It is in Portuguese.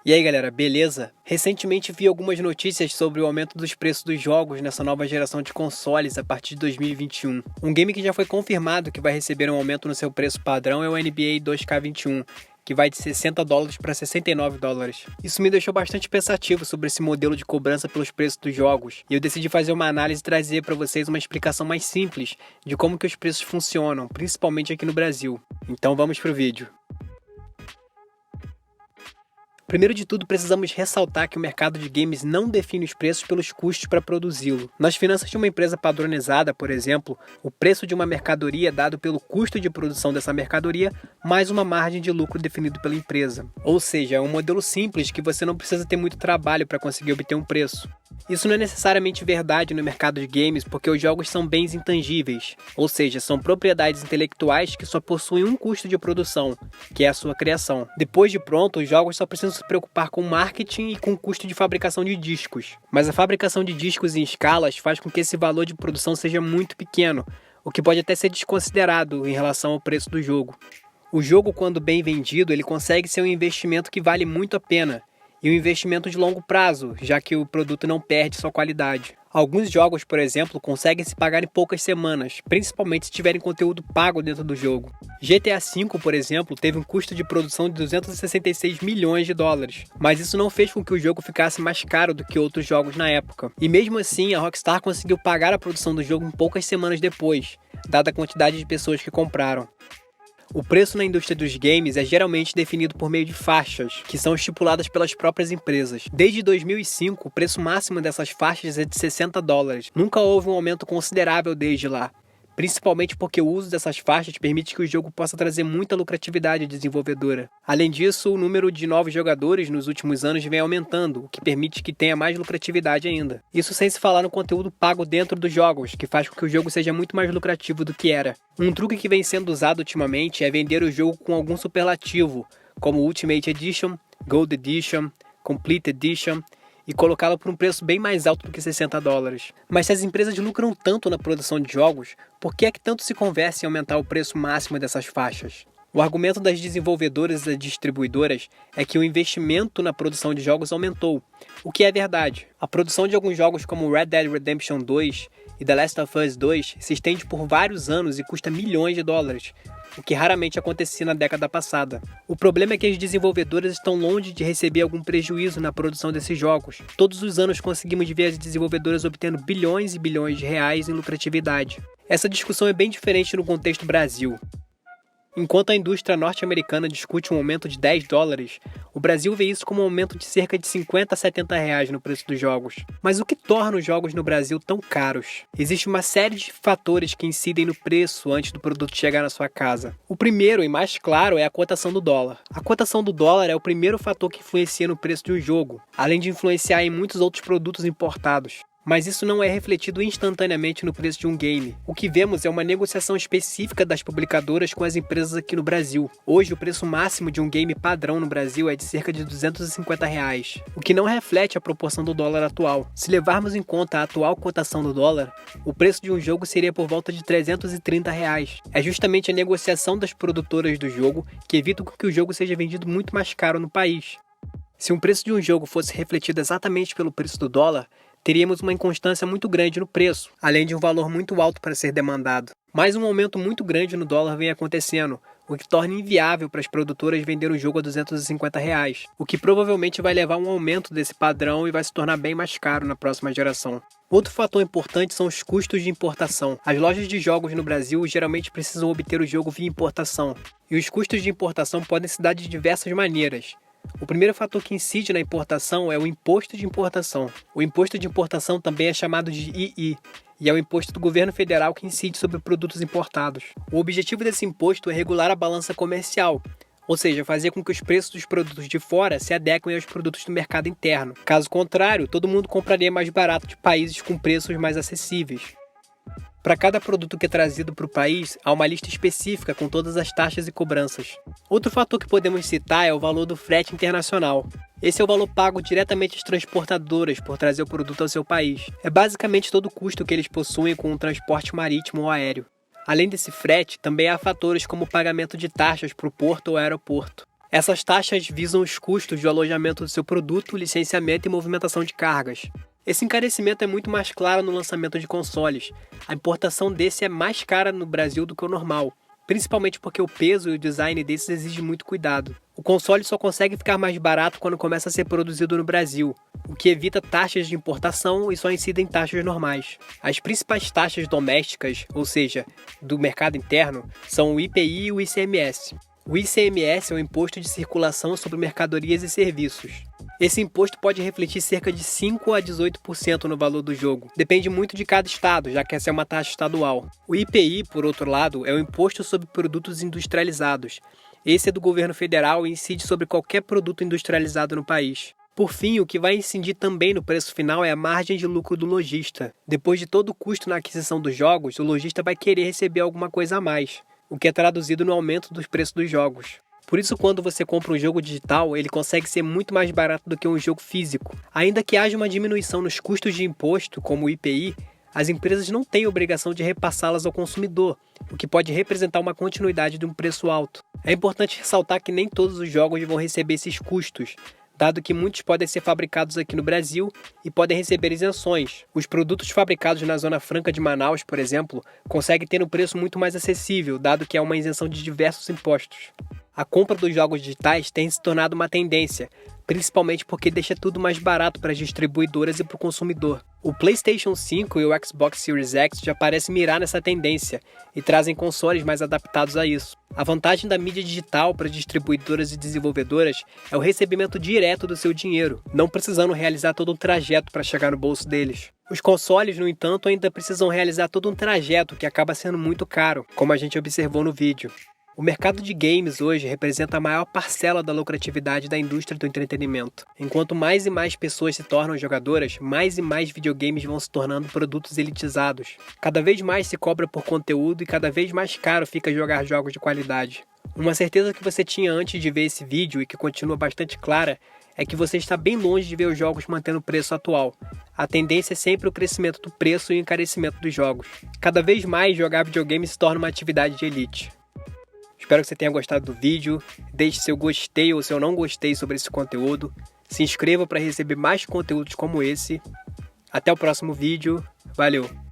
E aí galera, beleza? Recentemente vi algumas notícias sobre o aumento dos preços dos jogos nessa nova geração de consoles a partir de 2021. Um game que já foi confirmado que vai receber um aumento no seu preço padrão é o NBA 2K21, que vai de $60 para $69. Isso me deixou bastante pensativo sobre esse modelo de cobrança pelos preços dos jogos, e eu decidi fazer uma análise e trazer para vocês uma explicação mais simples de como que os preços funcionam, principalmente aqui no Brasil. Então vamos pro vídeo. Primeiro de tudo, precisamos ressaltar que o mercado de games não define os preços pelos custos para produzi-lo. Nas finanças de uma empresa padronizada, por exemplo, o preço de uma mercadoria é dado pelo custo de produção dessa mercadoria mais uma margem de lucro definido pela empresa. Ou seja, é um modelo simples que você não precisa ter muito trabalho para conseguir obter um preço. Isso não é necessariamente verdade no mercado de games porque os jogos são bens intangíveis, ou seja, são propriedades intelectuais que só possuem um custo de produção, que é a sua criação. Depois de pronto, os jogos só precisam se preocupar com marketing e com o custo de fabricação de discos. Mas a fabricação de discos em escalas faz com que esse valor de produção seja muito pequeno, o que pode até ser desconsiderado em relação ao preço do jogo. O jogo, quando bem vendido, ele consegue ser um investimento que vale muito a pena, e um investimento de longo prazo, já que o produto não perde sua qualidade. Alguns jogos, por exemplo, conseguem se pagar em poucas semanas, principalmente se tiverem conteúdo pago dentro do jogo. GTA V, por exemplo, teve um custo de produção de $266 milhões, mas isso não fez com que o jogo ficasse mais caro do que outros jogos na época. E mesmo assim, a Rockstar conseguiu pagar a produção do jogo em poucas semanas depois, dada a quantidade de pessoas que compraram. O preço na indústria dos games é geralmente definido por meio de faixas, que são estipuladas pelas próprias empresas. Desde 2005, o preço máximo dessas faixas é de $60. Nunca houve um aumento considerável desde lá, principalmente porque o uso dessas faixas permite que o jogo possa trazer muita lucratividade à desenvolvedora. Além disso, o número de novos jogadores nos últimos anos vem aumentando, o que permite que tenha mais lucratividade ainda. Isso sem se falar no conteúdo pago dentro dos jogos, que faz com que o jogo seja muito mais lucrativo do que era. Um truque que vem sendo usado ultimamente é vender o jogo com algum superlativo, como Ultimate Edition, Gold Edition, Complete Edition, e colocá-la por um preço bem mais alto do que $60. Mas se as empresas lucram tanto na produção de jogos, por que é que tanto se conversa em aumentar o preço máximo dessas faixas? O argumento das desenvolvedoras e das distribuidoras é que o investimento na produção de jogos aumentou, o que é verdade. A produção de alguns jogos como Red Dead Redemption 2 e The Last of Us 2 se estende por vários anos e custa milhões de dólares, o que raramente acontecia na década passada. O problema é que as desenvolvedoras estão longe de receber algum prejuízo na produção desses jogos. Todos os anos conseguimos ver as desenvolvedoras obtendo bilhões e bilhões de reais em lucratividade. Essa discussão é bem diferente no contexto Brasil. Enquanto a indústria norte-americana discute um aumento de $10, o Brasil vê isso como um aumento de cerca de $50 a $70 no preço dos jogos. Mas o que torna os jogos no Brasil tão caros? Existe uma série de fatores que incidem no preço antes do produto chegar na sua casa. O primeiro e mais claro é a cotação do dólar. A cotação do dólar é o primeiro fator que influencia no preço de um jogo, além de influenciar em muitos outros produtos importados. Mas isso não é refletido instantaneamente no preço de um game. O que vemos é uma negociação específica das publicadoras com as empresas aqui no Brasil. Hoje, o preço máximo de um game padrão no Brasil é de cerca de R$250, o que não reflete a proporção do dólar atual. Se levarmos em conta a atual cotação do dólar, o preço de um jogo seria por volta de R$330. É justamente a negociação das produtoras do jogo que evita que o jogo seja vendido muito mais caro no país. Se um preço de um jogo fosse refletido exatamente pelo preço do dólar, teríamos uma inconstância muito grande no preço, além de um valor muito alto para ser demandado. Mas um aumento muito grande no dólar vem acontecendo, o que torna inviável para as produtoras vender o jogo a R$250, o que provavelmente vai levar a um aumento desse padrão e vai se tornar bem mais caro na próxima geração. Outro fator importante são os custos de importação. As lojas de jogos no Brasil geralmente precisam obter o jogo via importação, e os custos de importação podem se dar de diversas maneiras. O primeiro fator que incide na importação é o imposto de importação. O imposto de importação também é chamado de II, e é o imposto do governo federal que incide sobre produtos importados. O objetivo desse imposto é regular a balança comercial, ou seja, fazer com que os preços dos produtos de fora se adequem aos produtos do mercado interno. Caso contrário, todo mundo compraria mais barato de países com preços mais acessíveis. Para cada produto que é trazido para o país, há uma lista específica com todas as taxas e cobranças. Outro fator que podemos citar é o valor do frete internacional. Esse é o valor pago diretamente às transportadoras por trazer o produto ao seu país. É basicamente todo o custo que eles possuem com o transporte marítimo ou aéreo. Além desse frete, também há fatores como o pagamento de taxas para o porto ou aeroporto. Essas taxas visam os custos de alojamento do seu produto, licenciamento e movimentação de cargas. Esse encarecimento é muito mais claro no lançamento de consoles. A importação desse é mais cara no Brasil do que o normal, principalmente porque o peso e o design desses exigem muito cuidado. O console só consegue ficar mais barato quando começa a ser produzido no Brasil, o que evita taxas de importação e só incide em taxas normais. As principais taxas domésticas, ou seja, do mercado interno, são o IPI e o ICMS. O ICMS é o Imposto de Circulação sobre Mercadorias e Serviços. Esse imposto pode refletir cerca de 5 a 18% no valor do jogo. Depende muito de cada estado, já que essa é uma taxa estadual. O IPI, por outro lado, é o Imposto sobre Produtos Industrializados. Esse é do governo federal e incide sobre qualquer produto industrializado no país. Por fim, o que vai incidir também no preço final é a margem de lucro do lojista. Depois de todo o custo na aquisição dos jogos, o lojista vai querer receber alguma coisa a mais, o que é traduzido no aumento dos preços dos jogos. Por isso, quando você compra um jogo digital, ele consegue ser muito mais barato do que um jogo físico. Ainda que haja uma diminuição nos custos de imposto, como o IPI, as empresas não têm obrigação de repassá-las ao consumidor, o que pode representar uma continuidade de um preço alto. É importante ressaltar que nem todos os jogos vão receber esses custos, dado que muitos podem ser fabricados aqui no Brasil e podem receber isenções. Os produtos fabricados na Zona Franca de Manaus, por exemplo, conseguem ter um preço muito mais acessível, dado que há uma isenção de diversos impostos. A compra dos jogos digitais tem se tornado uma tendência, principalmente porque deixa tudo mais barato para as distribuidoras e para o consumidor. O PlayStation 5 e o Xbox Series X já parecem mirar nessa tendência e trazem consoles mais adaptados a isso. A vantagem da mídia digital para distribuidoras e desenvolvedoras é o recebimento direto do seu dinheiro, não precisando realizar todo um trajeto para chegar no bolso deles. Os consoles, no entanto, ainda precisam realizar todo um trajeto que acaba sendo muito caro, como a gente observou no vídeo. O mercado de games hoje representa a maior parcela da lucratividade da indústria do entretenimento. Enquanto mais e mais pessoas se tornam jogadoras, mais e mais videogames vão se tornando produtos elitizados. Cada vez mais se cobra por conteúdo e cada vez mais caro fica jogar jogos de qualidade. Uma certeza que você tinha antes de ver esse vídeo e que continua bastante clara é que você está bem longe de ver os jogos mantendo o preço atual. A tendência é sempre o crescimento do preço e o encarecimento dos jogos. Cada vez mais jogar videogame se torna uma atividade de elite. Espero que você tenha gostado do vídeo, deixe seu gostei ou seu não gostei sobre esse conteúdo, se inscreva para receber mais conteúdos como esse. Até o próximo vídeo, valeu!